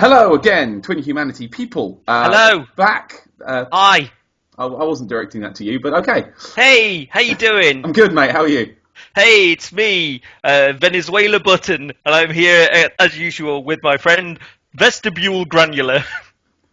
Hello again, Twin Humanity people. Hello. Back. Hi. I wasn't directing that to you, but okay. Hey, how you doing? I'm good, mate. How are you? Hey, it's me, Venezuela Button, and I'm here, as usual, with my friend, Vestibule Granular.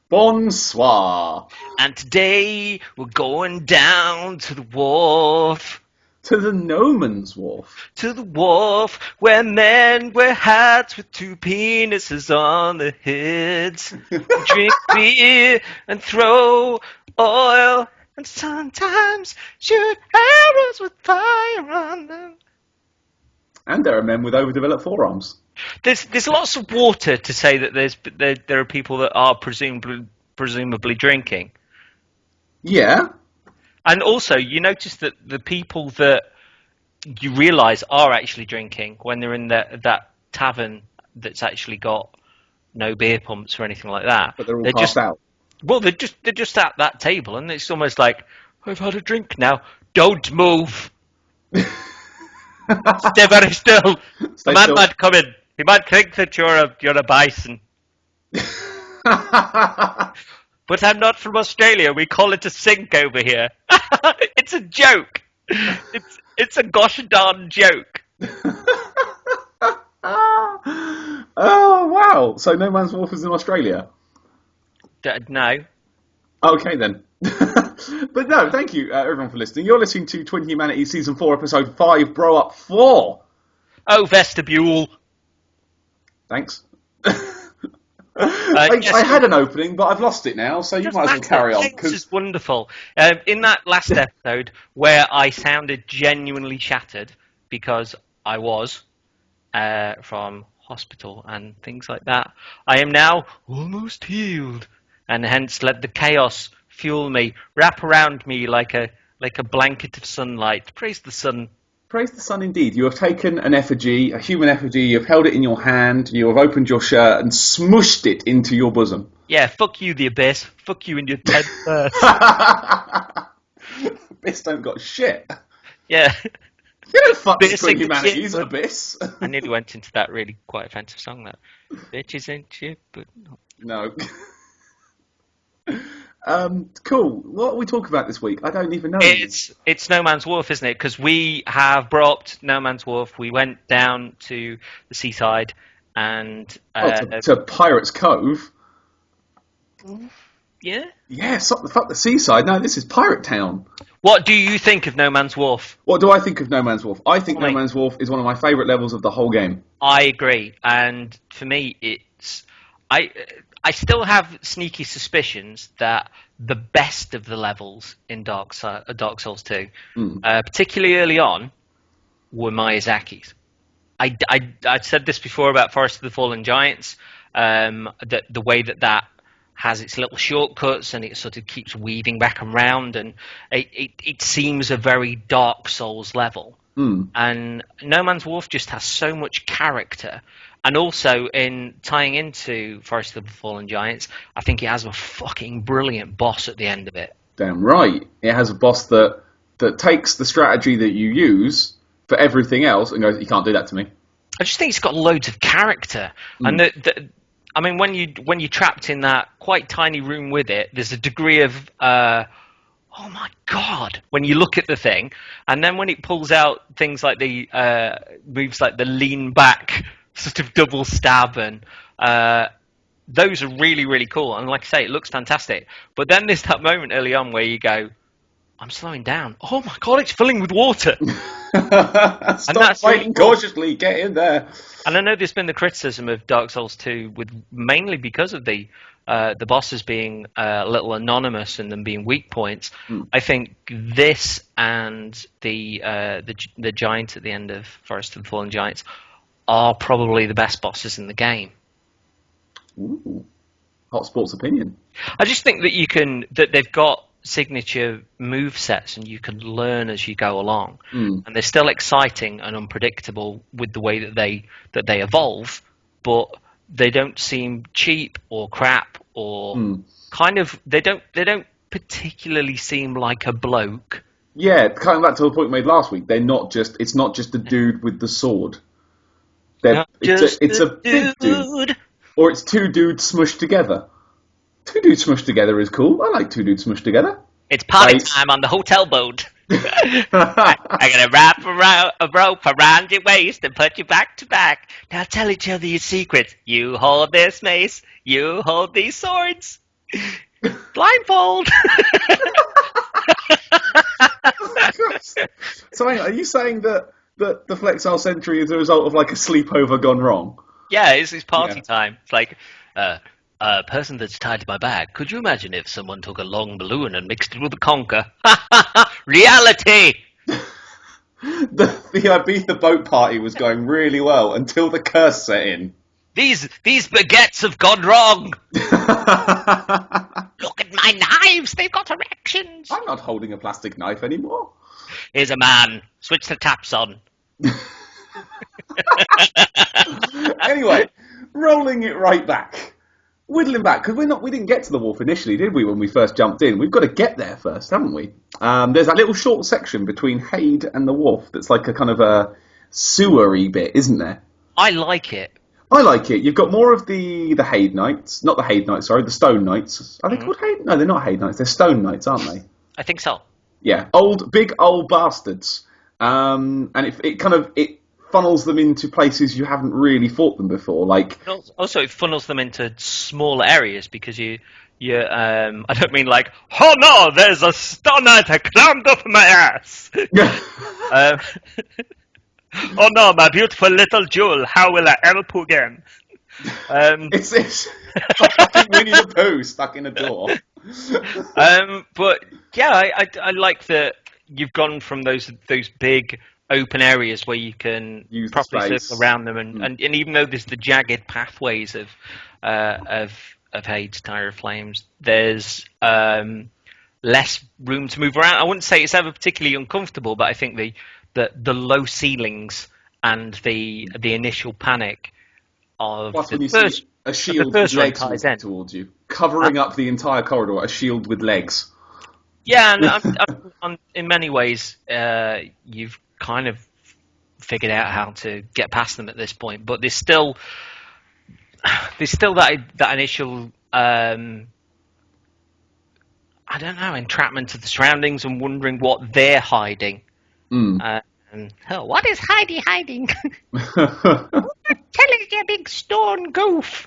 Bonsoir. And today, we're going down to the wharf. To the No Mans Wharf. To the wharf, where men wear hats with two penises on their heads. Drink beer and throw oil, and sometimes shoot arrows with fire on them. And there are men with overdeveloped forearms. There's lots of water to say that there are people that are presumably drinking. Yeah. And also, you notice that the people that you realise are actually drinking when they're in that tavern that's actually got no beer pumps or anything like that. But they're all passed out. Well, they're just at that table, and it's almost like, I've had a drink now. Don't move. Stay very still. The man might come in. He might think that you're a bison. But I'm not from Australia. We call it a sink over here. It's a joke. It's a gosh darn joke. Oh, wow. So No Mans Wharf is in Australia? No. Okay, then. But no, thank you, everyone, for listening. You're listening to Twin Humanities Season 4, Episode 5, Bro Up 4. Oh, Vestibule. Thanks. I had an opening, but I've lost it now, so you might as well carry on. This is wonderful. In that last episode, where I sounded genuinely shattered because I was from hospital and things like that, I am now almost healed, and hence let the chaos fuel me, wrap around me like a blanket of sunlight. Praise the sun. Praise the sun indeed. You have taken an effigy, a human effigy, you've held it in your hand, you have opened your shirt and smushed it into your bosom. Yeah, fuck you, the Abyss. Fuck you and your dead birth. Abyss don't got shit. Yeah. You don't fuck the Twin Humanities, Abyss. I nearly went into that really quite offensive song, that bitches ain't shit, but... No. Cool. What are we talking about this week? I don't even know. It's No Mans Wharf, isn't it? Because we have brought up No Mans Wharf. We went down to the seaside and... to Pirates Cove. Yeah? Yeah, fuck the seaside. No, this is Pirate Town. What do you think of No Mans Wharf? What do I think of No Mans Wharf? I think No Mans Wharf is one of my favourite levels of the whole game. I agree. And for me, it's... I still have sneaky suspicions that the best of the levels in Dark Souls 2, particularly early on, were Miyazaki's. I'd said this before about Forest of the Fallen Giants, that the way that has its little shortcuts and it sort of keeps weaving back around, and it seems a very Dark Souls level. And No Man's Wharf just has so much character. And also, in tying into Forest of the Fallen Giants, I think it has a fucking brilliant boss at the end of it. Damn right. It has a boss that takes the strategy that you use for everything else and goes, you can't do that to me. I just think it's got loads of character. And I mean, when you're trapped in that quite tiny room with it, there's a degree of... oh my god! When you look at the thing, and then when it pulls out things like the moves like the lean back sort of double stab, and those are really, really cool. And like I say, it looks fantastic. But then there's that moment early on where you go, I'm slowing down. Oh my god, it's filling with water. Stop fighting cautiously, get in there. And I know there's been the criticism of Dark Souls 2 mainly because of the bosses being a little anonymous and them being weak points. I think this and the giant at the end of Forest of the Fallen Giants are probably the best bosses in the game. Ooh, hot sports opinion. I just think that they've got signature move sets and you can learn as you go along, and they're still exciting and unpredictable with the way that they evolve, but they don't seem cheap or crap or kind of they don't particularly seem like a bloke. Yeah, coming back to the point we made last week, it's not just a dude with the sword. It's a big dude. Or it's two dudes smushed together. Two dudes smushed together is cool. I like two dudes smushed together. It's party time on the hotel boat. I'm gonna wrap a rope around your waist and put you back to back. Now tell each other your secrets. You hold this mace. You hold these swords. Blindfold. So are you saying that the Flexile Sentry is a result of like a sleepover gone wrong? Yeah, it's party time. It's like a person that's tied to my back. Could you imagine if someone took a long balloon and mixed it with a conker? Reality! The Ibiza boat party was going really well until the curse set in. These baguettes have gone wrong. Look at my knives. They've got erections. I'm not holding a plastic knife anymore. Here's a man. Switch the taps on. Anyway, rolling it right back. Whittling back, because we didn't get to the wharf initially, did we, when we first jumped in? We've got to get there first, haven't we? There's that little short section between Hade and the wharf that's like a kind of a sewery bit, isn't there? I like it. I like it. You've got more of the Hade Knights. Not the Hade Knights, sorry, the Stone Knights. Are they called Hade? No, they're not Hade Knights. They're Stone Knights, aren't they? I think so. Yeah, big old bastards. And it funnels them into places you haven't really fought them before. Like also, it funnels them into small areas because you I don't mean like, oh no, there's a Stone Knight crammed up my ass. Oh no, my beautiful little jewel, how will I help again? It's fucking Winnie the Pooh stuck in a door. But yeah, I like that you've gone from those big open areas where you can use properly circle around them, and even though there's the jagged pathways of Hade's Tire of Flames, there's less room to move around. I wouldn't say it's ever particularly uncomfortable, but I think the low ceilings and the initial panic of the first, a shield with legs towards you, covering up the entire corridor, a shield with legs. Yeah, and in many ways, you've kind of figured out how to get past them at this point, but there's still that initial I don't know, entrapment of the surroundings and wondering what they're hiding. What is Heidi hiding? Tell us, you big stone goof.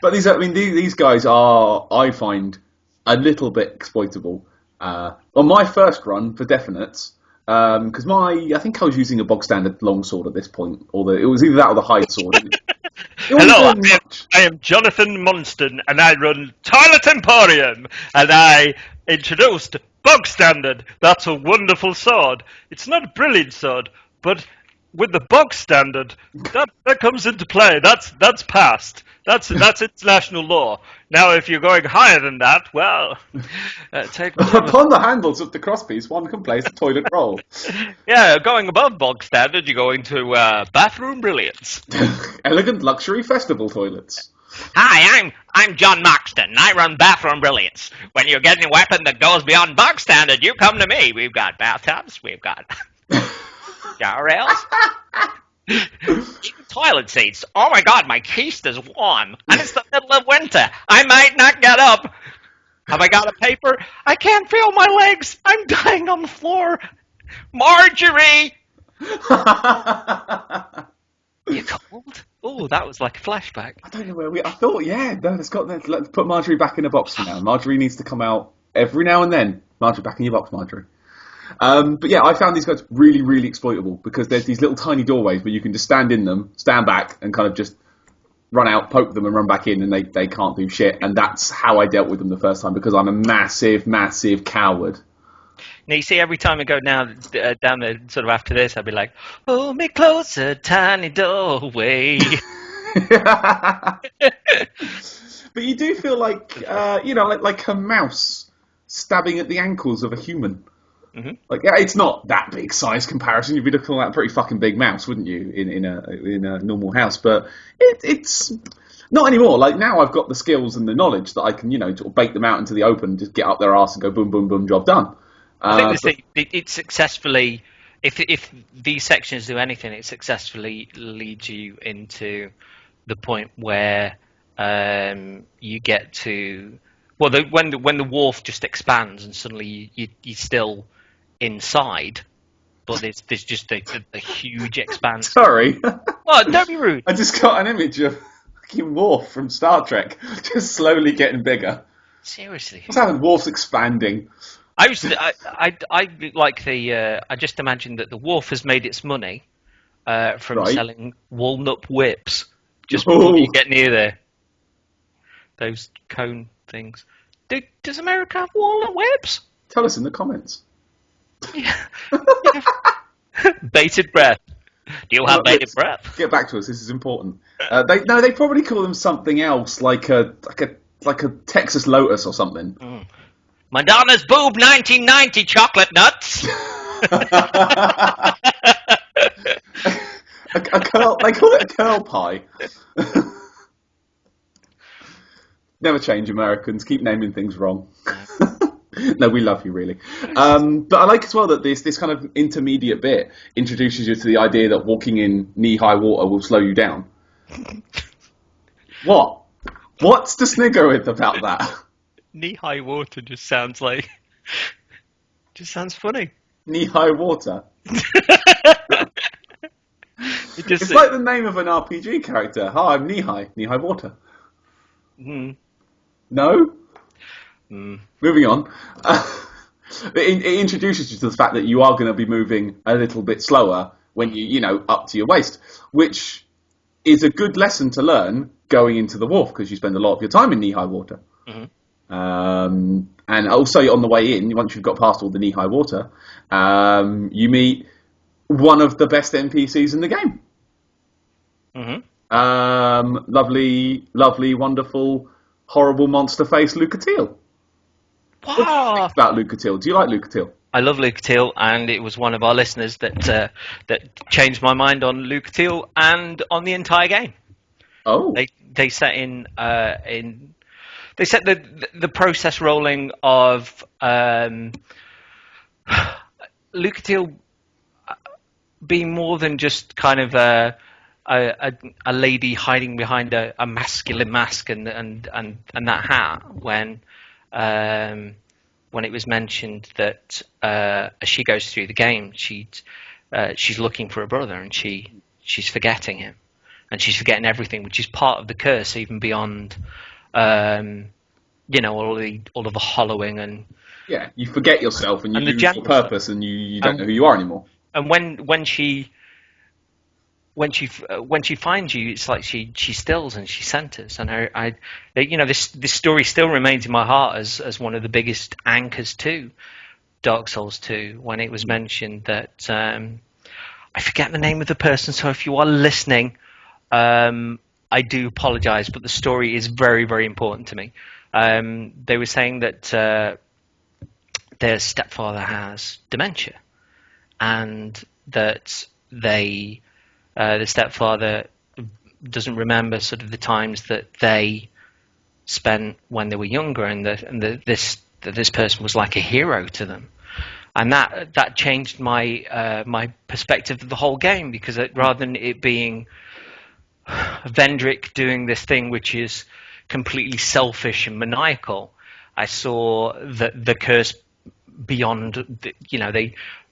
But these guys are, I find, a little bit exploitable. On my first run, for definites, because I think I was using a bog standard longsword at this point, or it was either that or the hide sword. Hello, I am Jonathan Munston, and I run Toilet Emporium, and I introduced bog standard. That's a wonderful sword. It's not a brilliant sword, but with the bog standard, that comes into play. That's past. That's international law. Now, if you're going higher than that, well, take upon the handles of the crosspiece, one can place a toilet roll. Yeah, going above bog standard, you're going to bathroom brilliance. Elegant luxury festival toilets. Hi, I'm John Moxton, and I run Bathroom Brilliance. When you're getting a weapon that goes beyond bog standard, you come to me. We've got bathtubs, we've got shower rails, even toilet seats. Oh my God, my keister is warm, and it's the middle of winter. I might not get up. Have I got a paper? I can't feel my legs. I'm dying on the floor. Marjorie! You cold? Oh, that was like a flashback. I don't know where I thought, yeah, no, let's put Marjorie back in a box for now. Marjorie needs to come out every now and then. Marjorie, back in your box, Marjorie. But yeah, I found these guys really, really exploitable because there's these little tiny doorways where you can just stand in them, stand back, and kind of just run out, poke them, and run back in, and they can't do shit. And that's how I dealt with them the first time because I'm a massive, massive coward. Now, you see, every time I go down the sort of after this, I'll be like, "Hold me closer, tiny doorway." But you do feel like, like a mouse stabbing at the ankles of a human. Mm-hmm. Like, yeah, it's not that big size comparison. You'd be looking at a pretty fucking big mouse, wouldn't you, in a normal house? But it's not anymore. Like now, I've got the skills and the knowledge that I can, sort of bait them out into the open, just get up their arse and go boom, boom, boom, job done. I think it successfully, if these sections do anything, it successfully leads you into the point where you get to when the wharf just expands and suddenly you're still inside, but there's just a huge expanse. Sorry. Oh, don't be rude. I just got an image of fucking Worf from Star Trek, just slowly getting bigger. Seriously. What's happened? Worf's expanding. I just imagine that the wharf has made its money from selling walnut whips just before you get near there. Those cone things. Does America have walnut whips? Tell us in the comments. Yeah. Bated breath. Do you have bated breath? Get back to us. This is important. They probably call them something else, like a Texas Lotus or something. Madonna's boob 1990 chocolate nuts. They call it a curl pie. Never change, Americans. Keep naming things wrong. No, we love you, really. But I like as well that this kind of intermediate bit introduces you to the idea that walking in knee-high water will slow you down. What? What's to snigger with about that? Knee-high water just sounds funny. Knee-high water? It's like the name of an RPG character. Hi, I'm knee-high. Knee-high water. No? Moving on. It introduces you to the fact that you are going to be moving a little bit slower when you up to your waist, which is a good lesson to learn going into the wharf because you spend a lot of your time in knee-high water. And also on the way in, once you've got past all the knee-high water, you meet one of the best NPCs in the game. Lovely, wonderful, horrible monster face Lucatiel. Wow. What do you think about Lucatiel? Do you like Lucatiel? I love Lucatiel, and it was one of our listeners that changed my mind on Lucatiel and on the entire game. Oh, they set they set the process rolling of Lucatiel being more than just kind of a lady hiding behind a masculine mask and that hat when it was mentioned that as she goes through the game she's looking for a brother and she's forgetting him and she's forgetting everything, which is part of the curse, even beyond all of the hollowing and you forget yourself and you lose your purpose and you don't know who you are anymore. And when she finds you, it's like she stills and she centers. And this story still remains in my heart as one of the biggest anchors to Dark Souls 2. When it was mentioned that I forget the name of the person, so if you are listening, I do apologize, but the story is very, very important to me. They were saying that their stepfather has dementia, and that the stepfather doesn't remember sort of the times that they spent when they were younger, and this person was like a hero to them, and that changed my perspective of the whole game, because rather than it being Vendrick doing this thing which is completely selfish and maniacal, I saw the curse beyond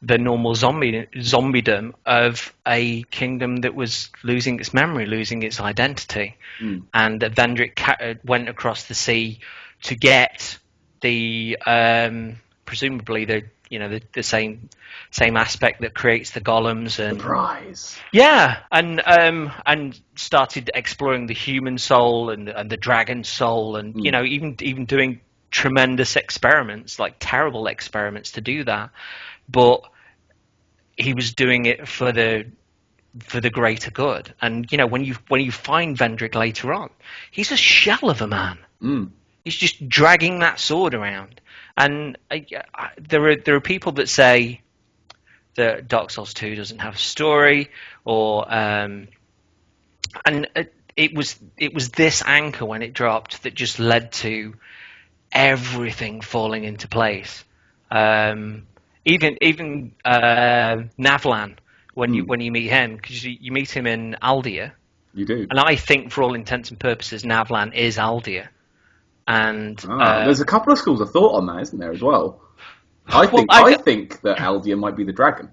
the normal zombiedom of a kingdom that was losing its memory, losing its identity, and that Vendrick went across the sea to get the presumably the same aspect that creates the golems and the prize. Yeah, and started exploring the human soul and the dragon soul, and even doing tremendous experiments, like terrible experiments to do that, but he was doing it for the greater good. And when you find Vendrick later on, he's a shell of a man. He's just dragging that sword around. And there are people that say that Dark Souls 2 doesn't have a story, or and it was this anchor when it dropped that just led to everything falling into place. Even Navlan, when you meet him, because you meet him in Aldia, You do. And I think, for all intents and purposes, Navlan is Aldia. And there's a couple of schools of thought on that, isn't there, as well? I think that Aldia might be the dragon.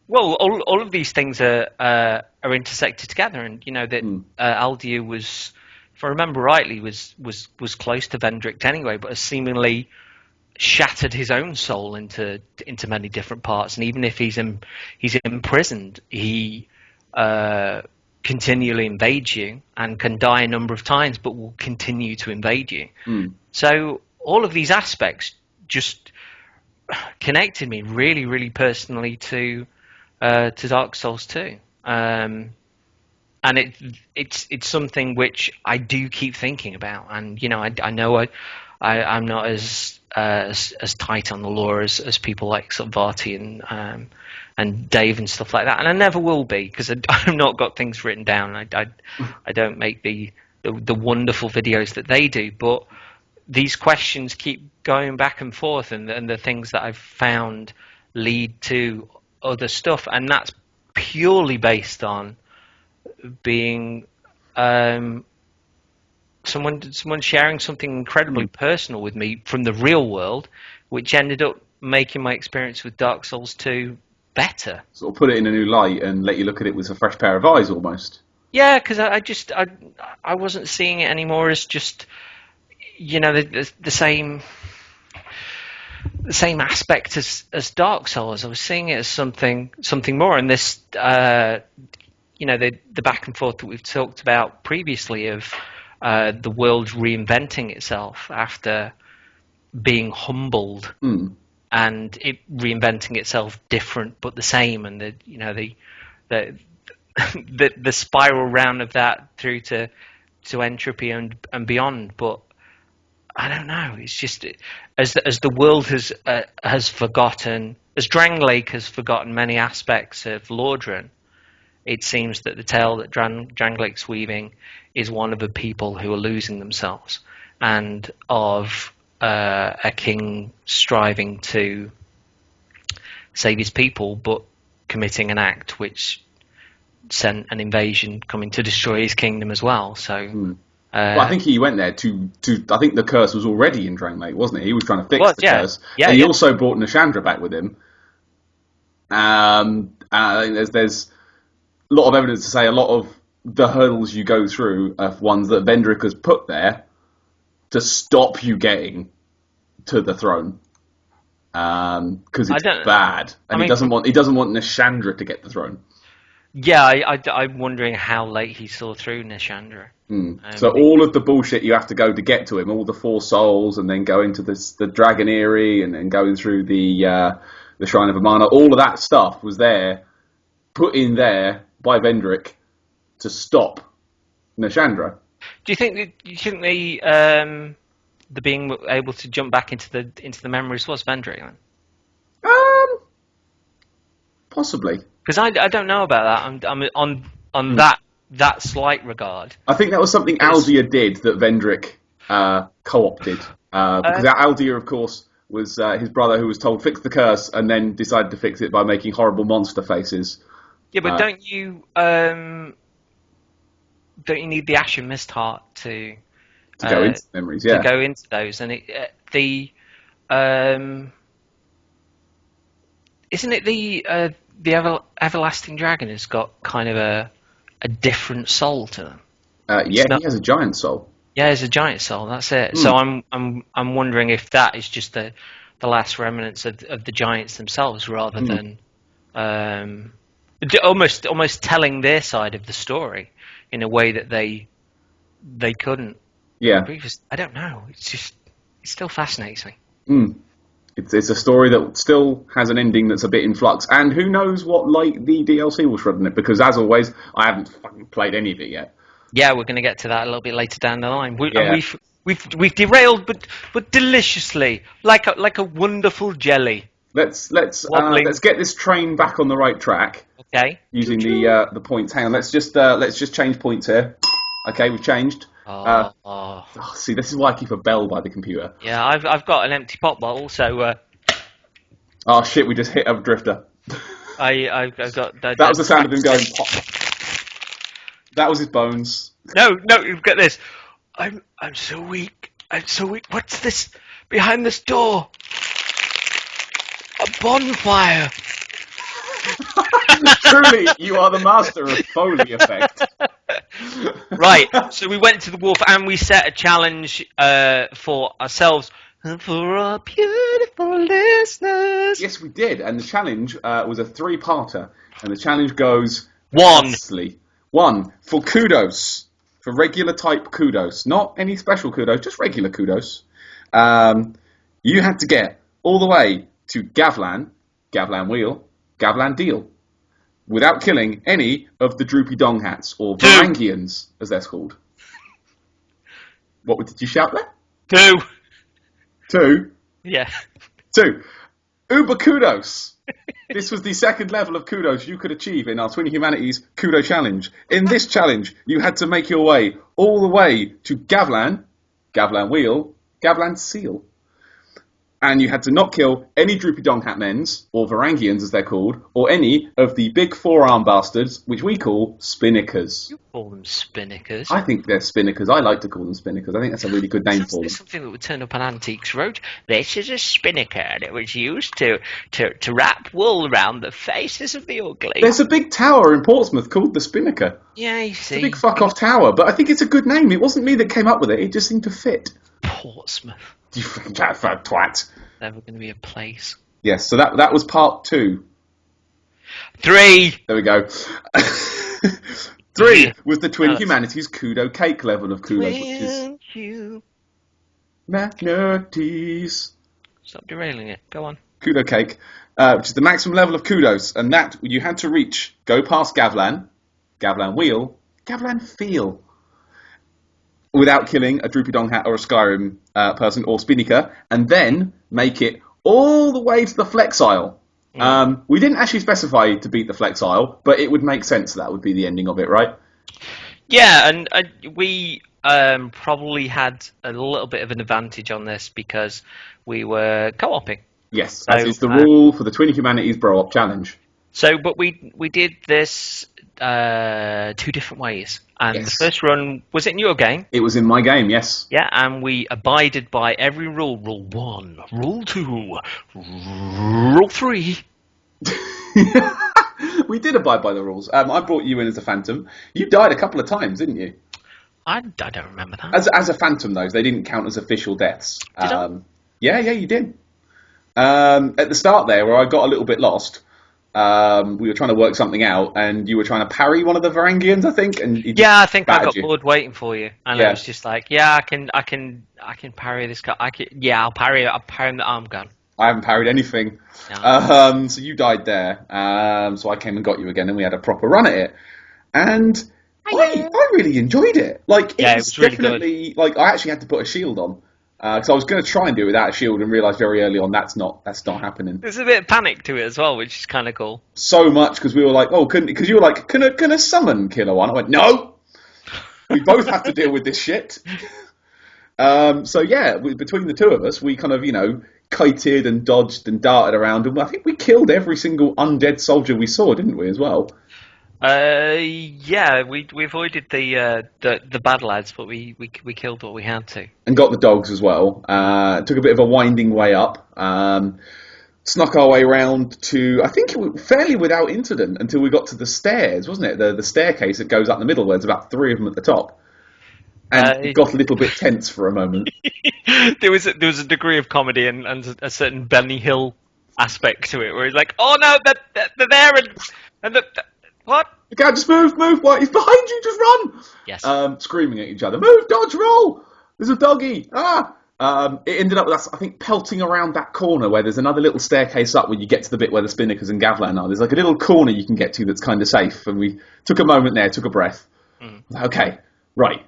Well, all of these things are intersected together, and that Aldia was, if I remember rightly, was close to Vendrick anyway, but has seemingly shattered his own soul into many different parts. And even if he's imprisoned, he continually invades you and can die a number of times, but will continue to invade you. So all of these aspects just connected me really, really personally to Dark Souls 2. And it's something which I do keep thinking about. And I know I'm not as tight on the lore as people like sort of Varty and Dave and stuff like that, and I never will be, because I've not got things written down. I don't make the wonderful videos that they do, but these questions keep going back and forth, and the things that I've found lead to other stuff, and that's purely based on being someone sharing something incredibly personal with me from the real world, which ended up making my experience with Dark Souls 2 better. Sort of put it in a new light and let you look at it with a fresh pair of eyes, almost. Yeah, because I wasn't seeing it anymore as just the same aspect as Dark Souls. I was seeing it as something more. And this the back and forth that we've talked about previously of the world reinventing itself after being humbled, and it reinventing itself different but the same, and the spiral round of that through to entropy and beyond. But I don't know. It's just as the world has forgotten, as Drangleic has forgotten many aspects of Lordran. It seems that the tale that Drangleic's weaving is one of the people who are losing themselves, and of a king striving to save his people, but committing an act which sent an invasion coming to destroy his kingdom as well. So, well, I think he went there to. I think the curse was already in Drangleic, wasn't it? He was trying to fix the curse, and he also brought Nashandra back with him. I think there's a lot of evidence to say a lot of the hurdles you go through are ones that Vendrick has put there to stop you getting to the throne, because it's bad, and he doesn't want Nashandra to get the throne. Yeah, I'm wondering how late he saw through Nashandra. So all of the bullshit you have to go to get to him, all the four souls, and then go into the Dragon Eyrie, and then going through the Shrine of Amana, all of that stuff was there, put in there by Vendrick to stop Nashandra. Do you think the being able to jump back into the memories was Vendrick then? Possibly. Because I don't know about that. I'm on that slight regard. I think that was something Aldia did that Vendrick co-opted. Because Aldia, of course, was his brother who was told fix the curse, and then decided to fix it by making horrible monster faces. Yeah, but don't you need the Ashen Mist Heart to go into memories? Yeah, to go into those, and isn't it the Everlasting Dragon has got kind of a different soul to them? He has a giant soul. Yeah, it's a giant soul. That's it. So I'm wondering if that is just the last remnants of the giants themselves, rather than almost telling their side of the story in a way that they couldn't. Yeah. I don't know. It still fascinates me. It's a story that still has an ending that's a bit in flux, and who knows what light the DLC will shed on it, because as always, I haven't fucking played any of it yet. Yeah, we're going to get to that a little bit later down the line. We've derailed, but deliciously, like a wonderful jelly. Let's get this train back on the right track. Okay. Using the points. Hang on. Let's just change points here. Okay, we've changed. See, this is why I keep a bell by the computer. Yeah, I've got an empty pop bottle, so. Oh shit! We just hit a drifter. I've got. That was the sound of him going pop. That was his bones. No, get this. I'm so weak. I'm so weak. What's this behind this door? A bonfire. Truly, you are the master of Foley effect. Right, so we went to the wharf and we set a challenge for ourselves and for our beautiful listeners. Yes, we did, and the challenge was a 3-parter, and the challenge goes... 1. Thusly. 1, for kudos, for regular type kudos, not any special kudos, just regular kudos. You had to get all the way to Gavlan Wheel, Gavlan Deal, without killing any of the Droopy Dong Hats, or Varangians, as they're called. What did you shout there? 2. 2? Yeah. 2. Uber kudos. This was the second level of kudos you could achieve in our Twin Humanities Kudo Challenge. In this challenge, you had to make your way all the way to Gavlan Wheel, Gavlan Seal. And you had to not kill any Droopy Dong Hat Mens, or Varangians as they're called, or any of the big forearm bastards, which we call Spinnakers. You call them Spinnakers? I think they're Spinnakers. I like to call them Spinnakers. I think that's a really good name for them. It's something that would turn up on Antiques Road. This is a spinnaker that was used to wrap wool around the faces of the ugly. There's a big tower in Portsmouth called the Spinnaker. Yeah, you see. It's a big fuck-off tower, but I think it's a good name. It wasn't me that came up with it. It just seemed to fit. Portsmouth. You fucking twat. Never going to be a place. Yes, so that was part 2. 3. There we go. 3 was the Twin Humanities Kudo Cake level of kudos, which is... Humanities. Stop derailing it. Go on. Kudo Cake, which is the maximum level of kudos, and that you had to reach, go past Gavlan Wheel, Gavlan Feel, without killing a Droopy Dong Hat or a Skyrim person or Spinnaker, and then make it all the way to the Flex Isle. We didn't actually specify to beat the Flex Isle, but it would make sense that would be the ending of it, right? Yeah, and we probably had a little bit of an advantage on this because we were co-oping. Yes, as is the rule for the Twin Humanities Bro-Op Challenge. So, but we did this 2 different ways. And the first run, was it in your game? It was in my game, yes. Yeah, and we abided by every rule. Rule 1, Rule 2, Rule 3. We did abide by the rules. I brought you in as a phantom. You died a couple of times, didn't you? I don't remember that. As a phantom, though, they didn't count as official deaths. Did I? Yeah, you did. At the start there, where I got a little bit lost, we were trying to work something out, and you were trying to parry one of the Varangians, I think. And I think I got bored waiting for you, and I was just like, I can parry this guy. I'll parry him with the arm gun. I haven't parried anything. No. So you died there. So I came and got you again, and we had a proper run at it. And I really enjoyed it. Like, it was really definitely good. Like, I actually had to put a shield on. Because I was going to try and do it without a shield and realised very early on that's not happening. There's a bit of panic to it as well, which is kind of cool. So much, because we were like, because you were like, can a summon killer one? I went, no! We both have to deal with this shit. So yeah, between the two of us, we kind of, kited and dodged and darted around, and I think we killed every single undead soldier we saw, didn't we, as well? Yeah, we avoided the bad lads, but we killed what we had to. And got the dogs as well. Took a bit of a winding way up. Snuck our way round to, I think it was fairly without incident until we got to the stairs, wasn't it? The staircase that goes up the middle, where there's about 3 of them at the top. And it got a little bit tense for a moment. There was a degree of comedy and a certain Benny Hill aspect to it, where he's like, "Oh no, they're there, and what? You can't just move! What? He's behind you! Just run!" Yes. Screaming at each other, "Move! Dodge! Roll! There's a doggy! Ah!" It ended up with us, I think, pelting around that corner where there's another little staircase up when you get to the bit where the Spinnakers and Gavlan are. There's like a little corner you can get to that's kind of safe, and we took a moment there, took a breath. Okay, right.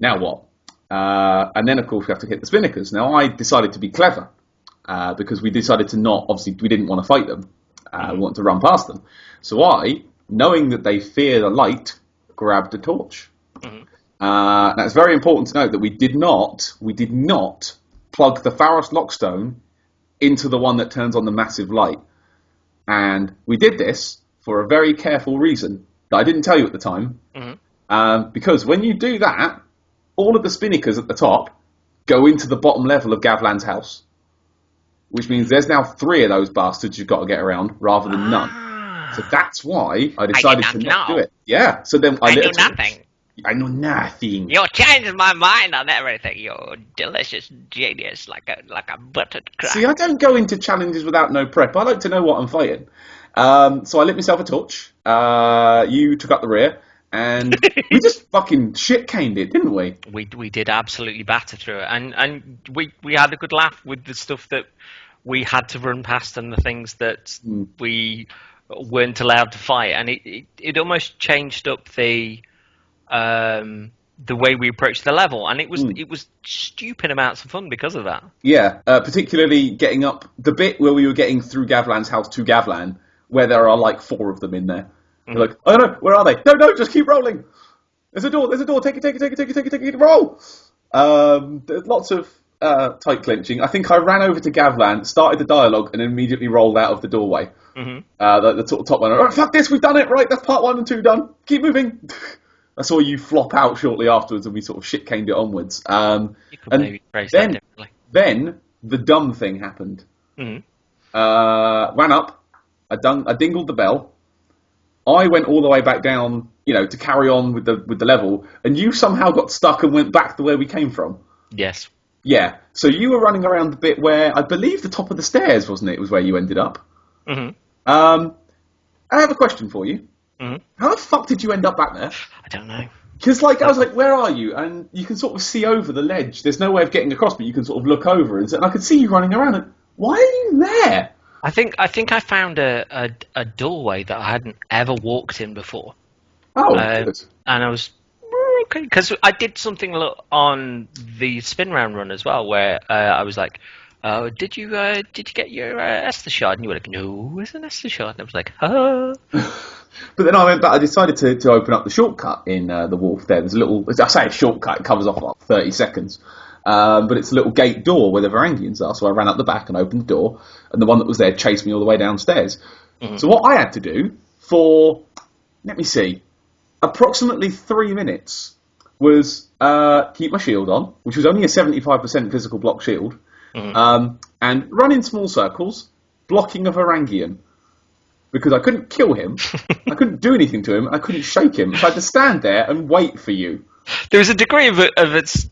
Now what? And then, of course, we have to hit the Spinnakers. Now, I decided to be clever because we decided to not, obviously, we didn't want to fight them. We wanted to run past them. So I, knowing that they fear the light, grabbed a torch. Now, it's very important to note that we did not plug the Pharos Lockstone into the one that turns on the massive light. And we did this for a very careful reason that I didn't tell you at the time. Because when you do that, all of the spinnakers at the top go into the bottom level of Gavlan's house. Which means there's now 3 of those bastards you've got to get around, rather than none. So that's why I decided to not do it. Yeah, so then I knew nothing. I know nothing. You're changing my mind on everything. You're delicious genius, like a buttered crack. See, I don't go into challenges without no prep. I like to know what I'm fighting. So I lit myself a torch. You took up the rear, and we just fucking shit-caned it, didn't we? We did absolutely batter through it, and we had a good laugh with the stuff that we had to run past and the things that we weren't allowed to fight, and it almost changed up the way we approached the level, and it was stupid amounts of fun because of that. Yeah, particularly getting up the bit where we were getting through Gavlan's house to Gavlan, where there are like 4 of them in there. We're like, oh no, where are they? No, just keep rolling. There's a door, take it, roll. There's lots of tight clinching. I think I ran over to Gavlan, started the dialogue, and immediately rolled out of the doorway. The top one. Oh, fuck this, we've done it, right, that's part 1 and 2 done. Keep moving. I saw you flop out shortly afterwards, and we sort of shit-caned it onwards. You could maybe phrase that differently. Then the dumb thing happened. Ran up, I dingled the bell. I went all the way back down, to carry on with the level, and you somehow got stuck and went back to where we came from. Yes. Yeah. So you were running around the bit where I believe the top of the stairs, wasn't it? Was where you ended up. I have a question for you. How the fuck did you end up back there? I don't know. Because I was like, where are you? And you can sort of see over the ledge. There's no way of getting across, but you can sort of look over, and I could see you running around. And why are you there? I think I found a doorway that I hadn't ever walked in before. Oh, good. And I was okay because I did something on the spin round run as well, where I was like, did you get your Esther shard? And you were like, no, it's an Esther shard. And I was like, huh. But then I went back. I decided to open up the shortcut in the wharf there. There's a little. I say a shortcut. It covers off like 30 seconds. But it's a little gate door where the Varangians are. So I ran up the back and opened the door, and the one that was there chased me all the way downstairs. So what I had to do for, let me see, approximately 3 minutes was keep my shield on, which was only a 75% physical block shield, and run in small circles, blocking a Varangian. Because I couldn't kill him, I couldn't do anything to him, I couldn't shake him, so I had to stand there and wait for you. There was a degree of its...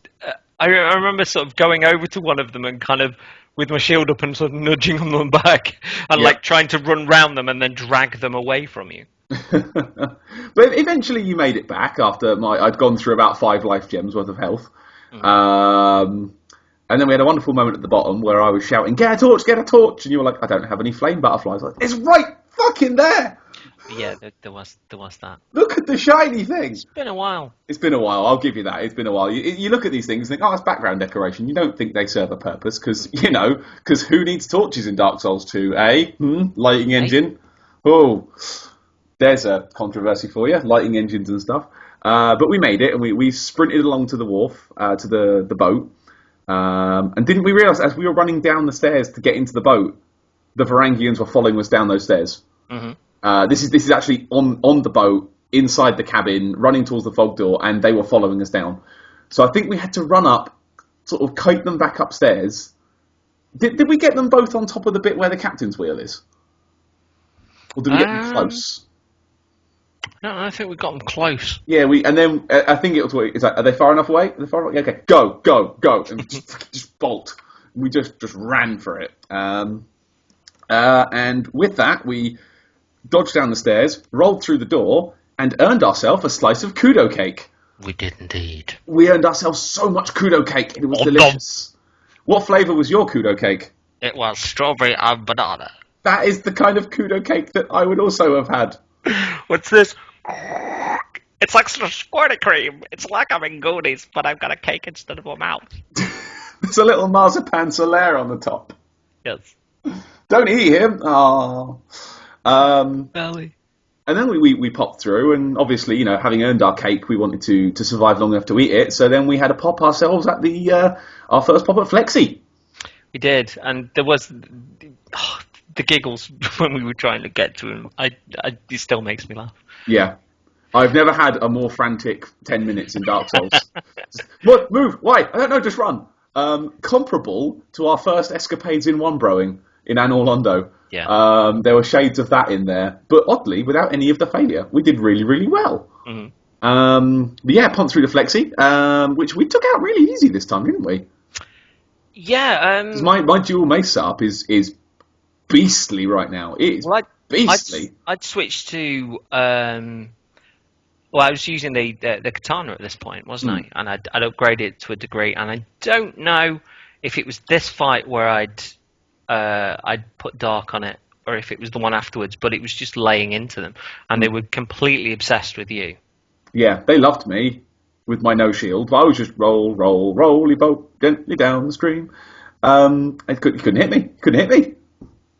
I remember sort of going over to one of them and kind of, with my shield up and sort of nudging them back, and trying to run round them and then drag them away from you. But eventually you made it back after I'd gone through about 5 life gems worth of health. And then we had a wonderful moment at the bottom where I was shouting, get a torch! And you were like, I don't have any flame butterflies. Like, it's right fucking there! Yeah, there was that. Look at the shiny thing! It's been a while. I'll give you that. It's been a while. You look at these things and think, it's background decoration. You don't think they serve a purpose, because who needs torches in Dark Souls 2, eh? Lighting engine. Oh, there's a controversy for you, lighting engines and stuff. But we made it, and we sprinted along to the wharf, to the boat. And didn't we realise as we were running down the stairs to get into the boat, the Varangians were following us down those stairs. This is actually on the boat, inside the cabin, running towards the fog door, and they were following us down. So I think we had to run up, sort of kite them back upstairs. Did we get them both on top of the bit where the captain's wheel is? Or did we get them close? No, I think we got them close. Yeah, and then I think it's like, are they far enough away? Okay, go, and just bolt. We just ran for it. And with that, we dodged down the stairs, rolled through the door, and earned ourselves a slice of kudo cake. We did indeed. We earned ourselves so much kudo cake. It was delicious. What flavour was your kudo cake? It was strawberry and banana. That is the kind of kudo cake that I would also have had. What's this? It's like sort of squirty cream. It's like I'm in Goonies, but I've got a cake instead of a mouth. There's a little marzipan solaire on the top. Yes. Don't eat him. Oh. Belly. And then we popped through, and obviously, having earned our cake, we wanted to survive long enough to eat it. So then we had a pop ourselves at our first pop at Flexi. We did, and there was the giggles when we were trying to get to him. It still makes me laugh. Yeah. I've never had a more frantic 10 minutes in Dark Souls. What? Move! Why? I don't know, just run. Comparable to our first escapades in one broing in Anor Londo. Yeah. There were shades of that in there, but oddly, without any of the failure. We did really, really well. But yeah, pumped through the Flexi, which we took out really easy this time, didn't we? Yeah. My dual mace setup is beastly right now. It is beastly. I'd switched to. Well, I was using the katana at this point, wasn't I? And I'd upgraded it to a degree, and I don't know if it was this fight where I'd put dark on it, or if it was the one afterwards. But it was just laying into them, and they were completely obsessed with you. Yeah, they loved me with my no shield. I was just roly boat gently down the stream. You couldn't hit me. Couldn't hit me.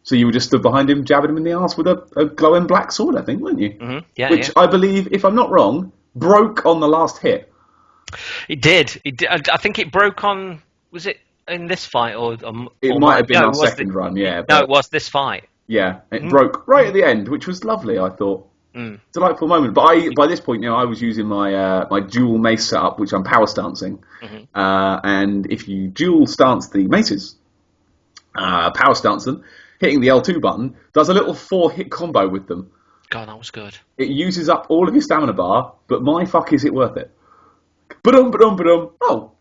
So you were just stood behind him, jabbing him in the arse with a glowing black sword, I think, weren't you? Mm-hmm. Yeah, which I believe, if I'm not wrong, broke on the last hit. It did. I think it broke on. Was it in this fight or? It might have been our second run. Yeah. No, it was this fight. Yeah, it broke right at the end, which was lovely. I thought. Delightful moment. But by this point, I was using my dual mace setup, which I'm power stancing. And if you dual stance the maces, power stance them, hitting the L2 button does a little 4-hit combo with them. God, that was good. It uses up all of your stamina bar, but my fuck is it worth it? Ba-dum, ba-dum, ba-dum. Oh,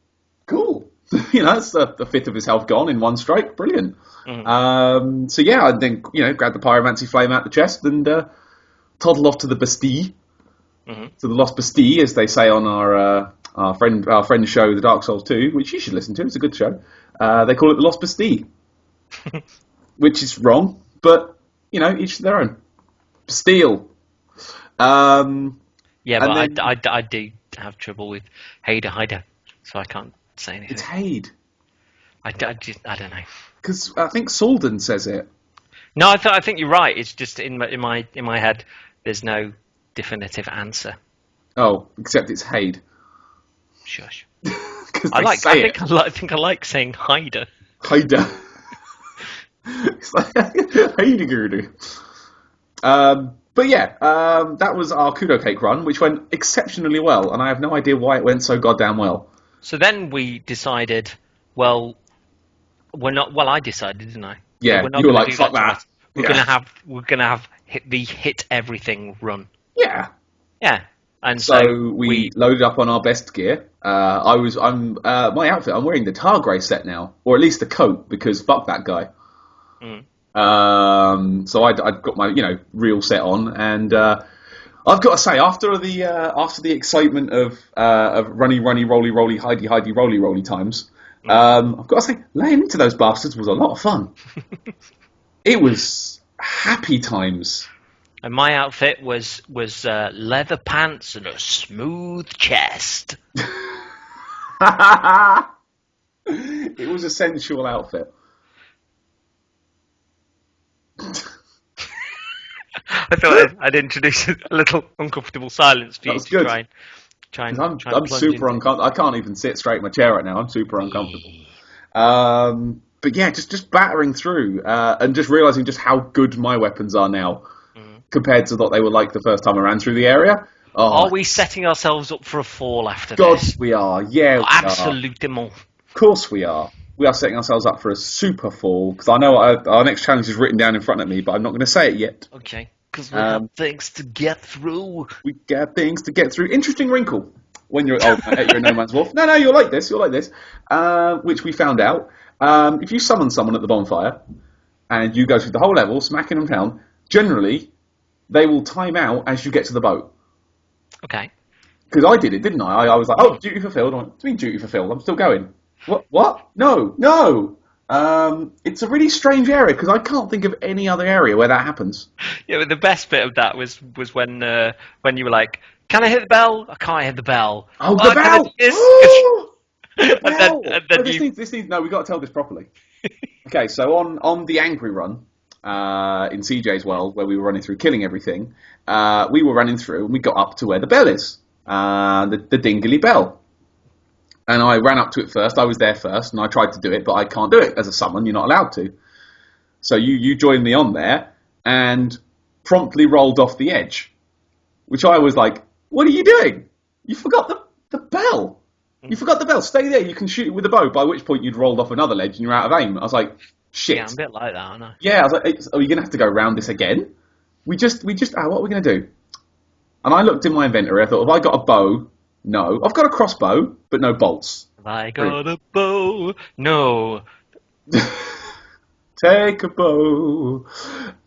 cool. That's a fifth of his health gone in one strike. Brilliant. So yeah, I then grab the pyromancy flame out the chest and toddle off to the Bastille, to the Lost Bastille, as they say on our friend show, the Dark Souls 2, which you should listen to. It's a good show. They call it the Lost Bastille. Which is wrong, but each their own. Steel. Yeah, but then, I do have trouble with Hader, so I can't say anything. It's Hade. I don't know. Because I think Salden says it. No, I think you're right. It's just in my head. There's no definitive answer. Oh, except it's Hade. Shush. I think I like saying Hader. Hader. It's like Heidegger. But yeah, that was our Kudo Cake run, which went exceptionally well, and I have no idea why it went so goddamn well. So then we decided, we're not. Well, I decided, didn't I? Yeah, we're not you were like, fuck that. We're gonna have the hit everything run. Yeah. Yeah. And so we loaded up on our best gear. My outfit. I'm wearing the Targrey set now, or at least the coat, because fuck that guy. So I'd got my real set on, and I've got to say, after the excitement of runny roly hidey roly times, I've got to say, laying into those bastards was a lot of fun. It was happy times. And my outfit was leather pants and a smooth chest. It was a sensual outfit. I thought I'd introduce a little uncomfortable silence for you to try and I'm super uncomfortable. I can't even sit straight in my chair right now. I'm super uncomfortable. But yeah, just battering through and just realising just how good my weapons are now compared to what they were like the first time I ran through the area. Oh, are we setting ourselves up for a fall after God, this? We are. Yeah, absolutely. Of course we are. We are setting ourselves up for a super fall, because I know our next challenge is written down in front of me, but I'm not going to say it yet. Okay, because we have things to get through. We got things to get through. Interesting wrinkle when you're in No Mans Wharf. No, you'll like this. Which we found out. If you summon someone at the bonfire, and you go through the whole level, smacking them down, generally, they will time out as you get to the boat. Okay. Because I did it, didn't I? I was like, oh, duty fulfilled. I went, what do you mean duty fulfilled? I'm still going. What? No. It's a really strange area, because I can't think of any other area where that happens. Yeah, but the best bit of that was when you were like, can I hit the bell? I can't hit the bell. Oh, the bell! No, we've got to tell this properly. Okay, so on the Angry Run, in CJ's world, where we were running through killing everything, we were running through and we got up to where the bell is, the Dingly Bell. And I ran up to it first. I was there first, and I tried to do it, but I can't do it as a summon. You're not allowed to. So you joined me on there, and promptly rolled off the edge, which I was like, what are you doing? You forgot the bell. You forgot the bell. Stay there. You can shoot it with a bow, by which point you'd rolled off another ledge and you're out of aim. I was like, shit. Yeah, I'm a bit like that, aren't I? Yeah, I was like, are you going to have to go round this again? What are we going to do? And I looked in my inventory. I thought, have I got a bow? No. I've got a crossbow, but no bolts. Have I got a bow? No. Take a bow.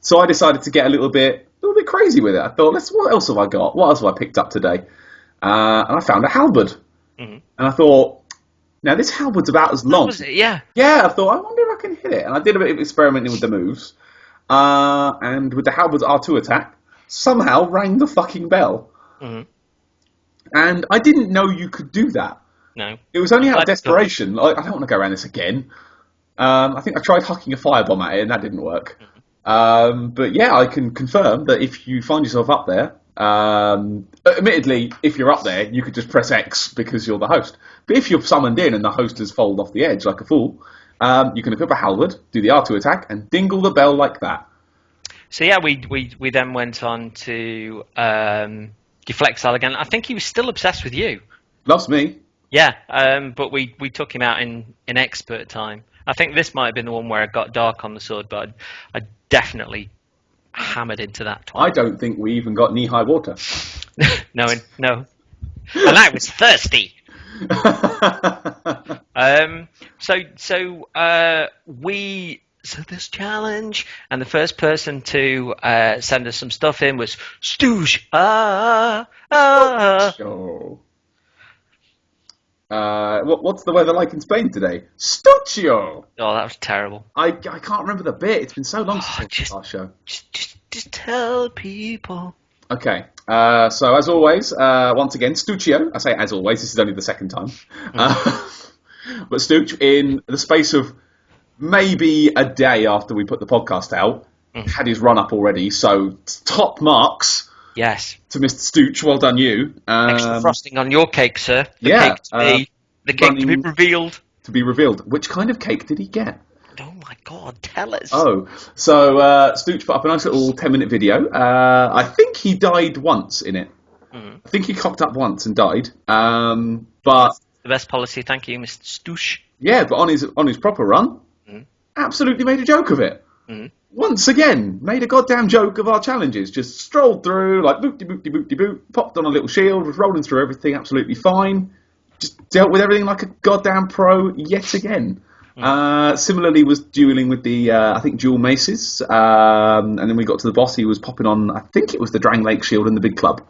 So I decided to get a little bit crazy with it. I thought, what else have I got? What else have I picked up today? And I found a halberd. Mm-hmm. And I thought, now this halberd's about as long. Was it? Yeah. Yeah, I thought, I wonder if I can hit it. And I did a bit of experimenting with the moves. And with the halberd's R2 attack, somehow rang the fucking bell. Mm-hmm. And I didn't know you could do that. No. It was only out of desperation. I don't want to go around this again. I think I tried hucking a firebomb at it and that didn't work. Mm-hmm. But yeah, I can confirm that if you find yourself up there, admittedly, if you're up there, you could just press X because you're the host. But if you're summoned in and the host has fallen off the edge like a fool, you can equip a halberd, do the R2 attack, and dingle the bell like that. So yeah, we then went on to deflect Sal again. I think he was still obsessed with you. Loves me. Yeah, but we took him out in expert time. I think this might have been the one where it got dark on the sword, but I definitely hammered into that twice. I don't think we even got knee-high water. No. And I was thirsty. So this challenge, and the first person to send us some stuff in was Stoosh. What's the weather like in Spain today? Stuccio. Oh, that was terrible. I can't remember the bit. It's been so long since our show. Just tell people. Okay. So as always, once again, Stuccio. I say as always. This is only the second time. But Stooch, in the space of maybe a day after we put the podcast out, had his run up already. So top marks. Yes. To Mr. Stooch, well done you. Extra frosting on your cake, sir. The cake to be revealed. To be revealed. Which kind of cake did he get? Oh my God, tell us. Oh, so Stooch put up a nice little 10-minute video. I think he died once in it. I think he cocked up once and died. But that's the best policy, thank you, Mr. Stooch. Yeah, but on his proper run, absolutely made a joke of it. Once again, made a goddamn joke of our challenges. Just strolled through, like boop-de-boop-de-boop-de-boop, popped on a little shield, was rolling through everything absolutely fine. Just dealt with everything like a goddamn pro yet again. Similarly, was dueling with the, I think, dual maces. And then we got to the boss, he was popping on, I think it was the Drang Lake shield and the big club.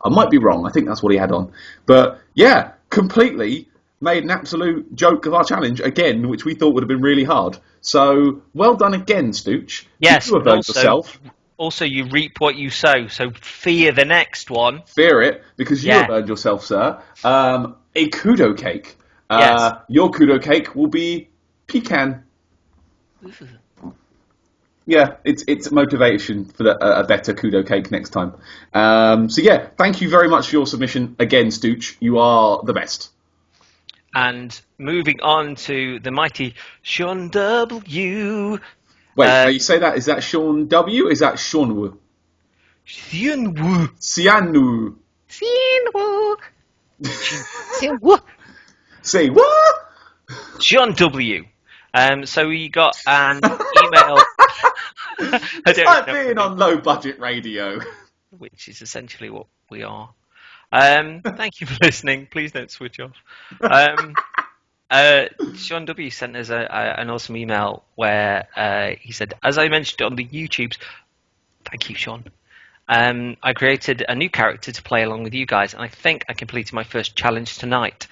I might be wrong, I think that's what he had on. But yeah, completely made an absolute joke of our challenge again, which we thought would have been really hard. So, well done again, Stooch. Yes, you have earned yourself. Also, you reap what you sow, so fear the next one. Fear it, because you have earned yourself, sir, a kudo cake. Yes. Your kudo cake will be pecan. Yeah, it's motivation for a better kudo cake next time. So yeah, thank you very much for your submission again, Stooch. You are the best. And moving on to the mighty Sean W. Wait, you say that? Is that Sean W? Is that Sean Wu? Sianwu. Sianwu. Sianwu. Sianwu. Say what? Sean W. So we got an email. It's like being on low budget radio. Which is essentially what we are. Thank you for listening. Please don't switch off. Sean W. sent us an awesome email where he said, as I mentioned on the YouTubes, thank you, Sean. I created a new character to play along with you guys, and I think I completed my first challenge tonight.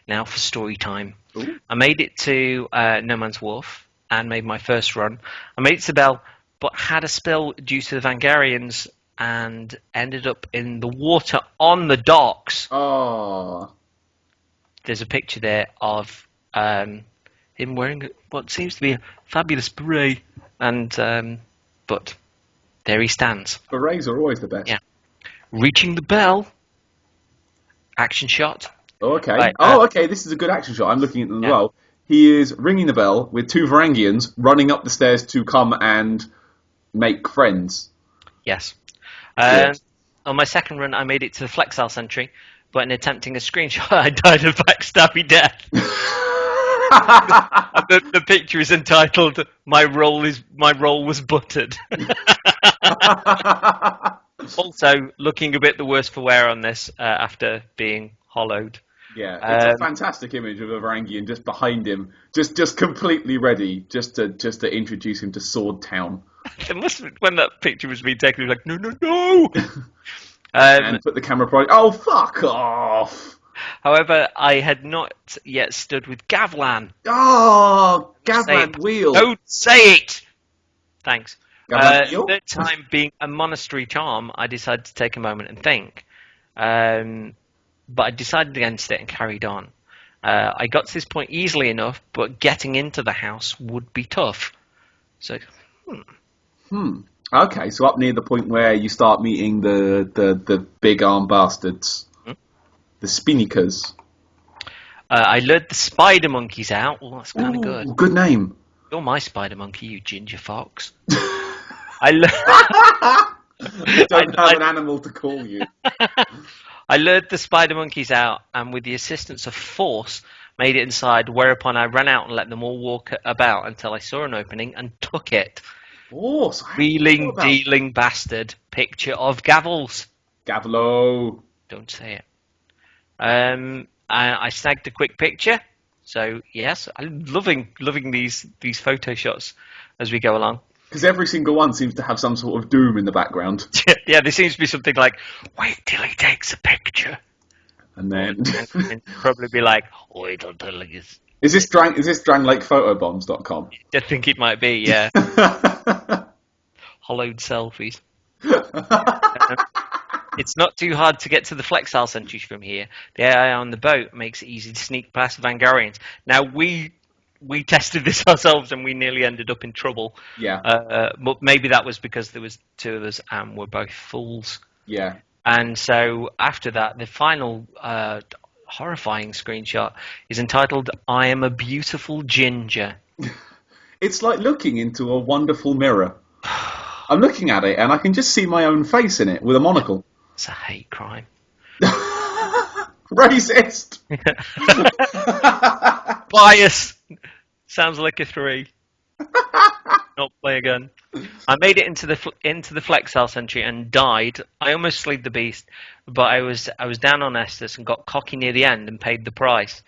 Now for story time. Ooh. I made it to No Mans Wharf and made my first run. I made it to Bell, but had a spill due to the Vangarians and ended up in the water on the docks. Oh. There's a picture there of him wearing what seems to be a fabulous beret, and but there he stands. Berets are always the best. Yeah. Reaching the bell. Action shot. Oh, okay. Right, okay. This is a good action shot. I'm looking at them as well. He is ringing the bell with two Varangians running up the stairs to come and make friends. Yes. Yes. on my second run, I made it to the Flexile Sentry, but in attempting a screenshot, I died of backstabby death. the picture is entitled "My role was buttered." Also, looking a bit the worse for wear on this after being hollowed. Yeah, it's a fantastic image of a Varangian just behind him, just completely ready, just to introduce him to Sword Town. When that picture was being taken, he was like, no. And put the camera probably. Oh, fuck off! However, I had not yet stood with Gavlan. Oh, Gavlan Wheel. Don't say it. Thanks. Wheel? Third time being a monastery charm, I decided to take a moment and think. But I decided against it and carried on. I got to this point easily enough, but getting into the house would be tough. So, Okay, so up near the point where you start meeting the big arm bastards. The Spinnikers. I lured the spider monkeys out. Well, that's kind of good. Good name. You're my spider monkey, you ginger fox. I don't have an animal to call you. I lured the spider monkeys out, and with the assistance of force, made it inside, whereupon I ran out and let them all walk about until I saw an opening and took it. Force? Wheeling, dealing bastard. Picture of Gavels. Gavelo. Don't say it. I snagged a quick picture. So, yes, I'm loving these photo shots as we go along. Because every single one seems to have some sort of doom in the background. Yeah, there seems to be something like, wait till he takes a picture. And then... and probably be like, wait until he gets... Is this DrangLakePhotobombs.com? I think it might be, yeah. Hollowed selfies. It's not too hard to get to the Flexile Sentry from here. The AI on the boat makes it easy to sneak past Vangarians. Now, we tested this ourselves and we nearly ended up in trouble. Yeah. But maybe that was because there was two of us and we're both fools. Yeah. And so after that, the final horrifying screenshot is entitled, I am a beautiful ginger. It's like looking into a wonderful mirror. I'm looking at it and I can just see my own face in it with a monocle. It's a hate crime. Racist! Bias! Sounds like a 3. Not play again. I made it into the Flexile Sentry and died. I almost slayed the beast, but I was down on Estus and got cocky near the end and paid the price.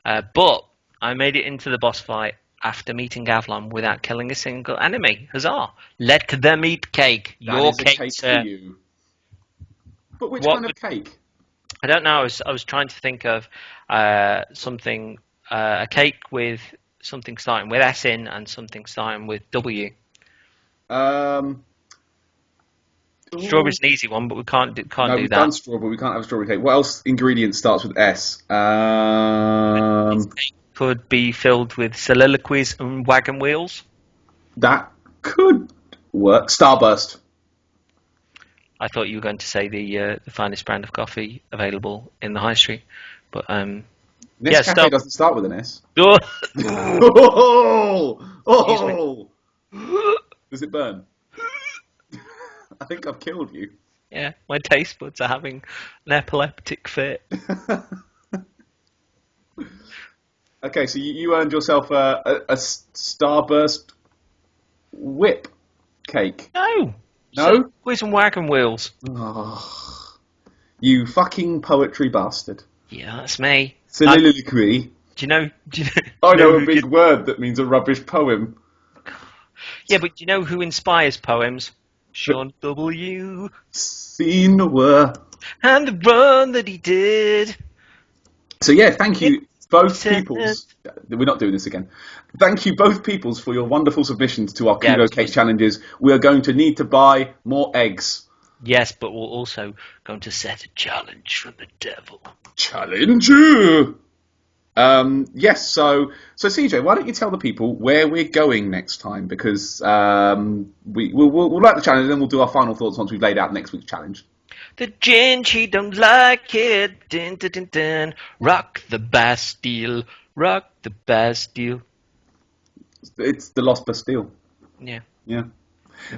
But I made it into the boss fight after meeting Gavlan without killing a single enemy. Huzzah! Let them eat cake. Your cake, sir. For you. But which kind of cake? I don't know. I was trying to think of something, a cake with something starting with S in and something starting with W. Strawberry's an easy one, but we can't do that. We've done strawberry. We can't have a strawberry cake. What else ingredient starts with S? Could be filled with soliloquies and wagon wheels. That could work. Starburst. I thought you were going to say the finest brand of coffee available in the high street, but This cafe doesn't start with an S. Does it burn? I think I've killed you. Yeah, my taste buds are having an epileptic fit. Okay, so you earned yourself a Starburst whip cake. No. No? With some wagon wheels. Oh, you fucking poetry bastard. Yeah, that's me. Soliloquy. Do you know I know a big word that means a rubbish poem. Yeah, but do you know who inspires poems? Sean W. Seen the word. And the run that he did. So yeah, thank you both peoples. We're not doing this again. Thank you both peoples for your wonderful submissions to our Kudo Cake challenges. We are going to need to buy more eggs. Yes, but we're also going to set a challenge from the devil. Challenge! Yes, so CJ, why don't you tell the people where we're going next time? Because we'll like the challenge and then we'll do our final thoughts once we've laid out next week's challenge. The gin, she don't like it. Din, din, din, din. Rock the Bastille. Rock the Bastille. It's the Lost Bastille. Yeah. Yeah.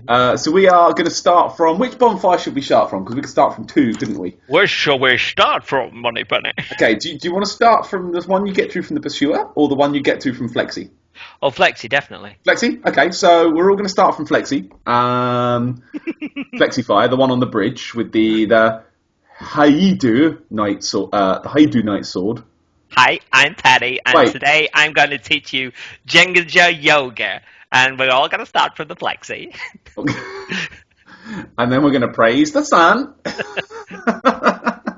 So we are going to start from... Which bonfire should we start from? Because we could start from 2, couldn't we? Where shall we start from, Money Bunny? Okay, do you want to start from the one you get through from the Pursuer, or the one you get through from Flexi? Oh, Flexi, definitely. Flexi? Okay, so we're all going to start from Flexi. Flexi Fire, the one on the bridge with the Haidu Knight Sword. The Haidu Knight Sword. Hi, I'm Paddy, and today I'm going to teach you Jengaja Yoga, and we're all going to start from the Flexi. And then we're going to praise the sun.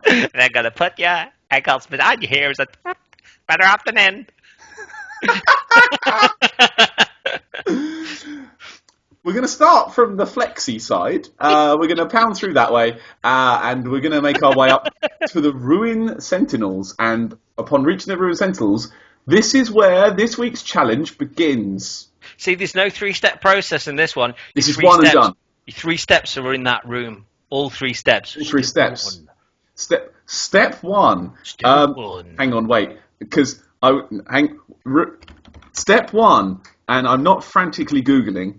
They're going to put your ankles behind your ears and better off than in. We're going to start from the Flexi side. We're going to pound through that way, and we're going to make our way up to the Ruin Sentinels. And upon reaching the Ruin Sentinels, this is where this week's challenge begins. See, there's no 3-step process in this one. This is one and done. 3 steps are in that room. All 3 steps. All 3 steps. Step 1. Step 1. Hang on, wait, because step 1, and I'm not frantically Googling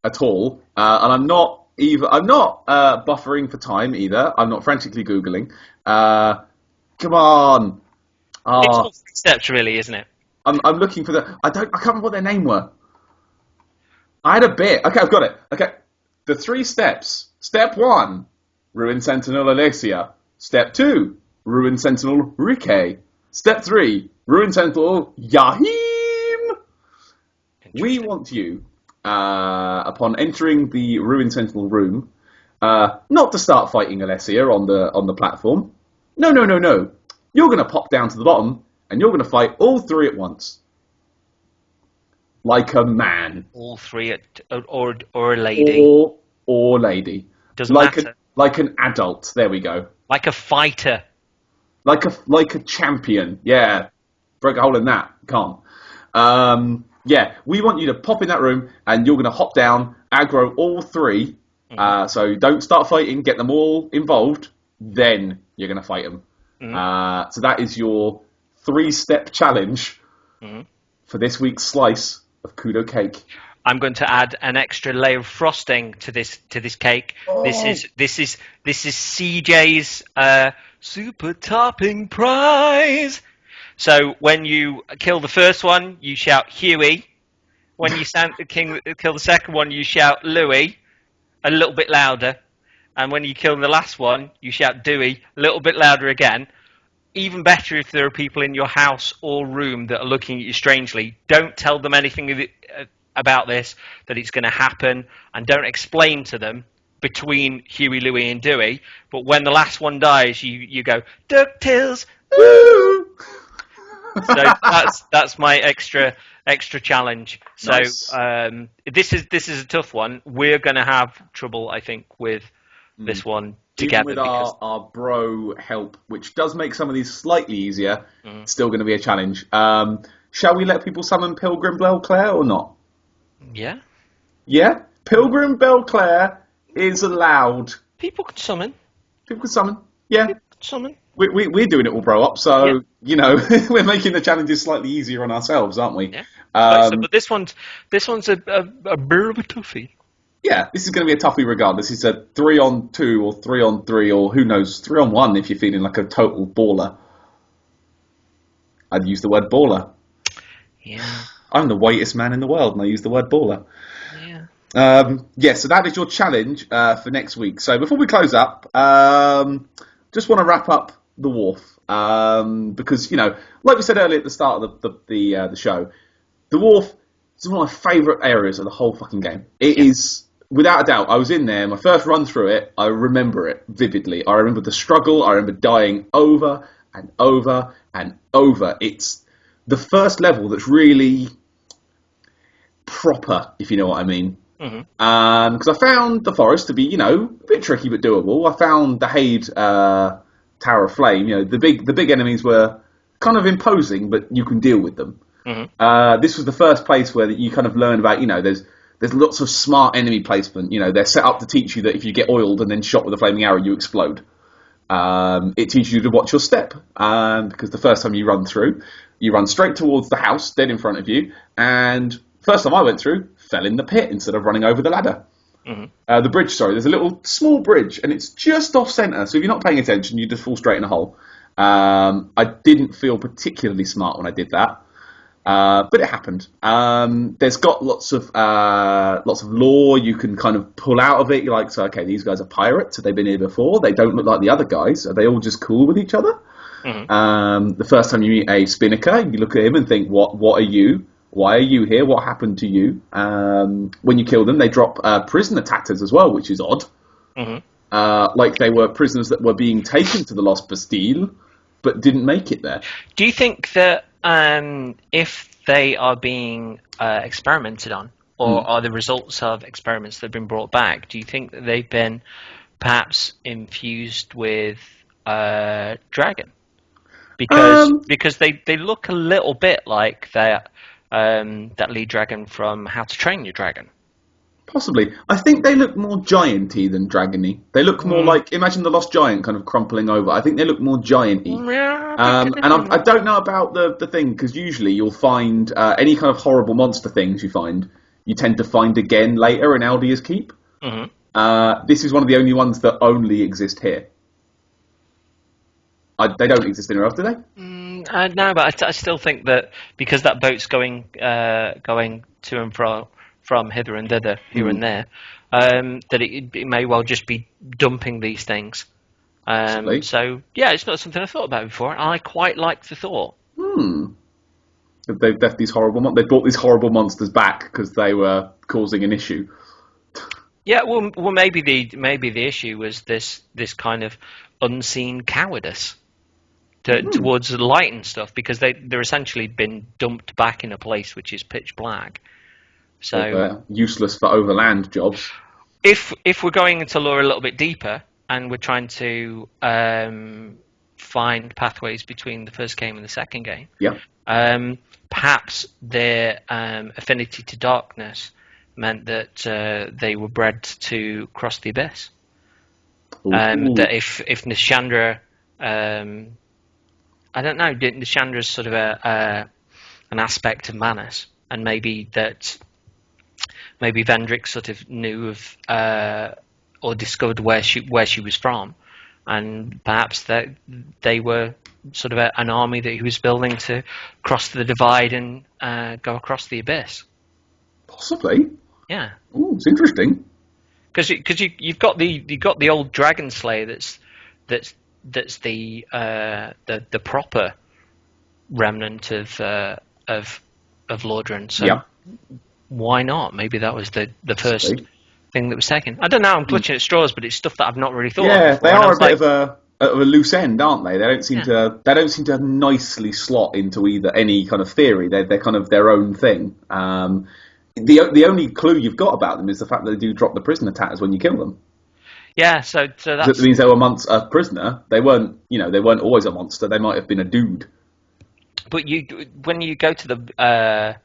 at all, and I'm not buffering for time either. I'm not frantically Googling. Come on. It's all 3 steps, really, isn't it? I'm looking for I can't remember what their name were. I had a bit. Okay, I've got it. Okay. The 3 steps. Step 1, Ruin Sentinel Alessia. Step 2, Ruin Sentinel Rike. Step 3, Ruin Sentinel Yahim. We want you, upon entering the Ruin Sentinel room, not to start fighting Alessia on the platform. No. You're going to pop down to the bottom, and you're going to fight all 3 at once. Like a man. All 3 or a lady. Or lady. Doesn't matter. Like an adult. There we go. Like a fighter. Like a champion. Yeah. Broke a hole in that. Can't. Yeah. We want you to pop in that room, and you're going to hop down, aggro all 3. So don't start fighting. Get them all involved. Then you're going to fight them. So that is your 3-step challenge for this week's slice of Kudo cake. I'm going to add an extra layer of frosting to this cake. Oh. This is CJ's super topping prize. So when you kill the first one, you shout Huey. When you kill the second one, you shout Louie, a little bit louder. And when you kill the last one, you shout Dewey, a little bit louder again. Even better if there are people in your house or room that are looking at you strangely. Don't tell them anything about this, that it's going to happen, and don't explain to them between Huey, Louie, and Dewey. But when the last one dies, you go, DuckTales, woo! So that's my extra challenge. So nice. This is a tough one. We're going to have trouble, I think, with this one together. Even with our bro help, which does make some of these slightly easier, still going to be a challenge. Shall we let people summon Pilgrim Belclair or not? Yeah. Yeah? Pilgrim Belclair is allowed. People can summon. Yeah. People can summon. We're doing it all bro up, so, you know, we're making the challenges slightly easier on ourselves, aren't we? Yeah. But this one's a bit of a toughie. Yeah, this is going to be a toughie regardless. It's a 3-on-2 or 3-on-3 or who knows, 3-on-1 if you're feeling like a total baller. I'd use the word baller. Yeah. I'm the weightest man in the world and I use the word baller. Yeah. So that is your challenge for next week. So before we close up, just want to wrap up the wharf. Because, you know, like we said earlier at the start of the show, the wharf is one of my favourite areas of the whole fucking game. It is... Without a doubt, I was in there, my first run through it, I remember it vividly. I remember the struggle, I remember dying over and over and over. It's the first level that's really proper, if you know what I mean. Because I found the forest to be, you know, a bit tricky but doable. I found the Haid Tower of Flame, you know, the big enemies were kind of imposing, but you can deal with them. This was the first place where you kind of learn about, you know, there's lots of smart enemy placement. You know, they're set up to teach you that if you get oiled and then shot with a flaming arrow, you explode. It teaches you to watch your step, because the first time you run through, you run straight towards the house, dead in front of you, and first time I went through, fell in the pit instead of running over the ladder. Mm-hmm. The bridge, sorry. There's a small bridge, and it's just off centre. So if you're not paying attention, you just fall straight in a hole. I didn't feel particularly smart when I did that, but it happened. There's got lots of lore you can kind of pull out of it. You're like, so okay, these guys are pirates. Have they been here before? They don't look like the other guys. Are they all just cool with each other? Mm-hmm. The first time you meet a Spinnaker, you look at him and think, what are you? Why are you here? What happened to you? When you kill them, they drop prisoner tatters as well, which is odd. Mm-hmm. Like they were prisoners that were being taken to the Lost Bastille, but didn't make it there. Do you think that if they are being experimented on, or are the results of experiments that have been brought back, do you think that they've been perhaps infused with dragon? Because they look a little bit like that lead dragon from How to Train Your Dragon. Possibly. I think they look more giant-y than dragon-y. They look more like, imagine the Lost Giant kind of crumpling over. I think they look more giant-y. Yeah, and I don't know about the thing, because usually you'll find any kind of horrible monster things you tend to find again later in Aldia's Keep. Mm-hmm. This is one of the only ones that only exist here. They don't exist anywhere else, do they? No, but I still think that because that boat's going to and from hither and thither, here and there, that it may well just be dumping these things. So, yeah, it's not something I thought about before. I quite like the thought. They've left these they brought these horrible monsters back because they were causing an issue. Yeah, well, maybe the issue was this kind of unseen cowardice towards the light and stuff, because they're essentially been dumped back in a place which is pitch black. So useless for overland jobs. If we're going into lore a little bit deeper and we're trying to find pathways between the first game and the second game, perhaps their affinity to darkness meant that they were bred to cross the abyss. That if Nishandra, I don't know, Nishandra's sort of an aspect of Manus, and maybe Vendrick sort of knew of or discovered where she was from, and perhaps that they were sort of an army that he was building to cross the divide and go across the abyss. Possibly. Yeah. Ooh, it's interesting. Because you've got the old dragon slayer that's the proper remnant of Lordran. So why not? Maybe that was the first thing that was taken. I don't know. I'm clutching at straws, but it's stuff that I've not really thought of. Yeah, they are a bit of a loose end, aren't they? They don't seem to nicely slot into either any kind of theory. They're kind of their own thing. The only clue you've got about them is the fact that they do drop the prisoner tatters when you kill them. Yeah, so that means they were a prisoner. They weren't always a monster. They might have been a dude. But when you go to the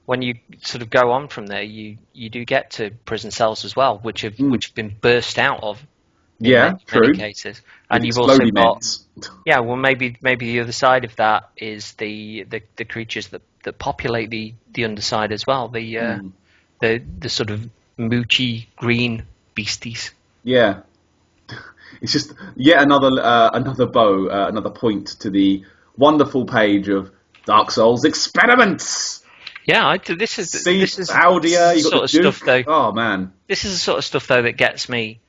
when you sort of go on from there, you do get to prison cells as well, which have been burst out of. In many cases, and you've also got maybe the other side of that is the creatures that populate the underside as well, the sort of moochy green beasties. Yeah, it's just yet another bow, another point to the wonderful page of Dark Souls experiments. Yeah, this is Audia. You got the Duke. Stuff, though. Oh man, this is the sort of stuff though that gets me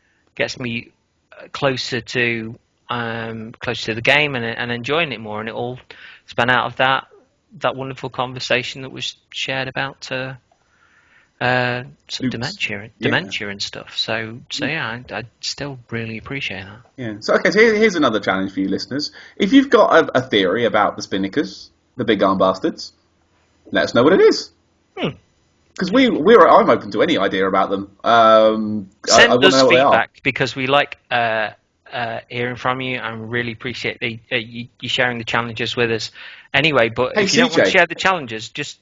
closer to the game and enjoying it more, and it all spun out of that wonderful conversation that was shared about some dementia and stuff. So yeah, I still really appreciate that. Yeah. So here's another challenge for you listeners. If you've got a theory about the Spinnakers, the big arm bastards, let us know what it is. Because I'm open to any idea about them. Send us feedback, because we like hearing from you, and really appreciate you sharing the challenges with us. Anyway, but if you don't want to share the challenges, just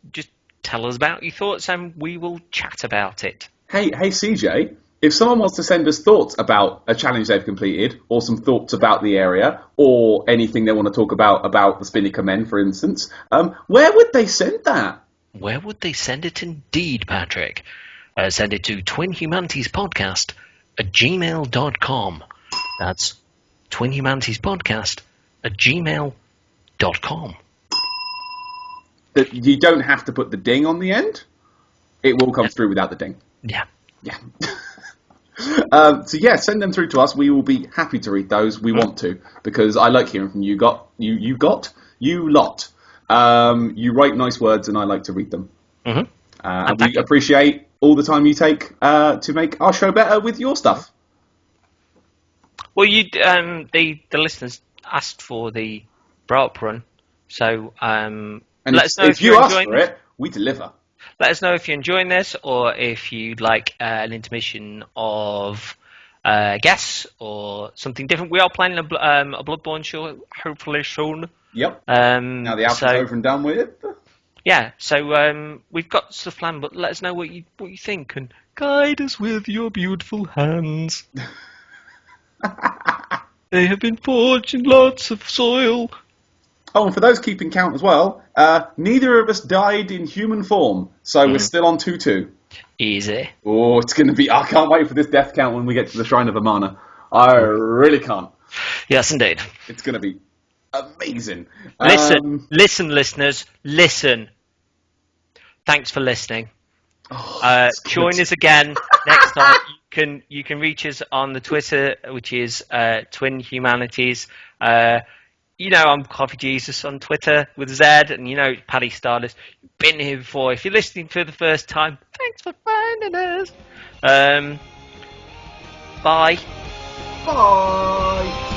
tell us about your thoughts, and we will chat about it. Hey CJ, if someone wants to send us thoughts about a challenge they've completed, or some thoughts about the area, or anything they want to talk about the Spinnaker men, for instance, where would they send that? where would they send it indeed, Patrick? Send it to twinhumanitiespodcast@gmail.com. That's twinhumanitiespodcast@gmail.com. You don't have to put the ding on the end. It will come through without the ding. Yeah. Yeah. So yeah, send them through to us. We will be happy to read those. We want to, because I like hearing from you lot. You write nice words, and I like to read them. Mm-hmm. And we appreciate all the time you take to make our show better with your stuff. Well, the listeners asked for the brought up run, so and let us know if you ask for it, we deliver. Let us know if you're enjoying this, or if you'd like an intermission of guests or something different. We are planning a Bloodborne show, hopefully soon. Yep. Now the alpha's over and done with. Yeah, so we've got stuff planned, but let us know what you think, and guide us with your beautiful hands. They have been forged in lots of soil. Oh, and for those keeping count as well, neither of us died in human form, so we're still on 2-2. Easy. Oh, it's going to be... I can't wait for this death count when we get to the Shrine of Amana. I really can't. Yes, indeed. It's going to be amazing. Listen, listeners, listen. Thanks for listening. Join us again next time. You can reach us on the Twitter, which is Twin Humanities. I'm Coffee Jesus on Twitter with Z, and Paddy Stardust. You've been here before. If you're listening for the first time, thanks for finding us. Bye. Bye.